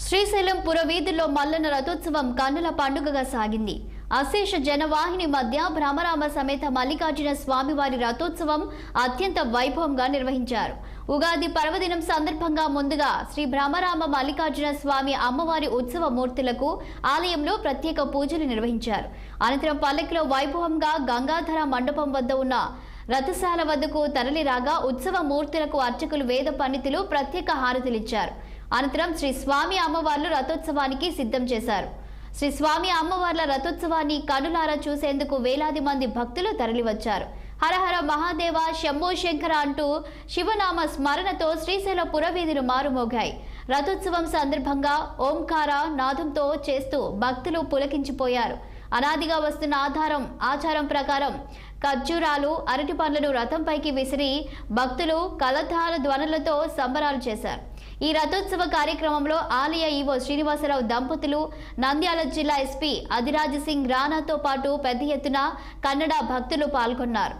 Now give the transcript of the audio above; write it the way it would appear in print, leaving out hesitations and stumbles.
శ్రీశైలం పురవీధుల్లో మల్లన్న రథోత్సవం కన్నుల పండుగగా సాగింది. అశేష జనవాహిని మధ్య భ్రమరామ సమేత మల్లికార్జున స్వామివారి రథోత్సవం అత్యంత వైభవంగా నిర్వహించారు. ఉగాది పర్వదినం సందర్భంగా ముందుగా శ్రీ భ్రమరామ మల్లికార్జున స్వామి అమ్మవారి ఉత్సవ మూర్తులకు ఆలయంలో ప్రత్యేక పూజలు నిర్వహించారు. అనంతరం పల్లకిలో వైభవంగా గంగాధర మండపం వద్ద ఉన్న రథశాల వద్దకు తరలిరాగా ఉత్సవ మూర్తులకు అర్చకులు వేద పండితులు ప్రత్యేక హారతులిచ్చారు. అనంతరం శ్రీ స్వామి అమ్మవార్లు రథోత్సవానికి సిద్ధం చేశారు. శ్రీ స్వామి అమ్మవార్ల రథోత్సవాన్ని కనులారా చూసేందుకు వేలాది మంది భక్తులు తరలివచ్చారు. హరహర మహాదేవ శంభో శంకర అంటూ శివనామ స్మరణతో శ్రీశైల పురవీధులు మారుమోగాయి. రథోత్సవం సందర్భంగా ఓంకార నాదంతో చేస్తూ భక్తులు పులకించిపోయారు. అనాదిగా వస్తున్న ఆచారం ప్రకారం ఖర్జూరాలు అరటి పండ్లను రథంపైకి విసిరి భక్తులు కలతాల ధ్వనులతో సంబరాలు చేశారు. ఈ రథోత్సవ కార్యక్రమంలో ఆలయ ఈవో శ్రీనివాసరావు దంపతులు, నంద్యాల జిల్లా ఎస్పీ అధిరాజ్ సింగ్ రాణాతో పాటు పెద్ద ఎత్తున కన్నడ భక్తులు పాల్గొన్నారు.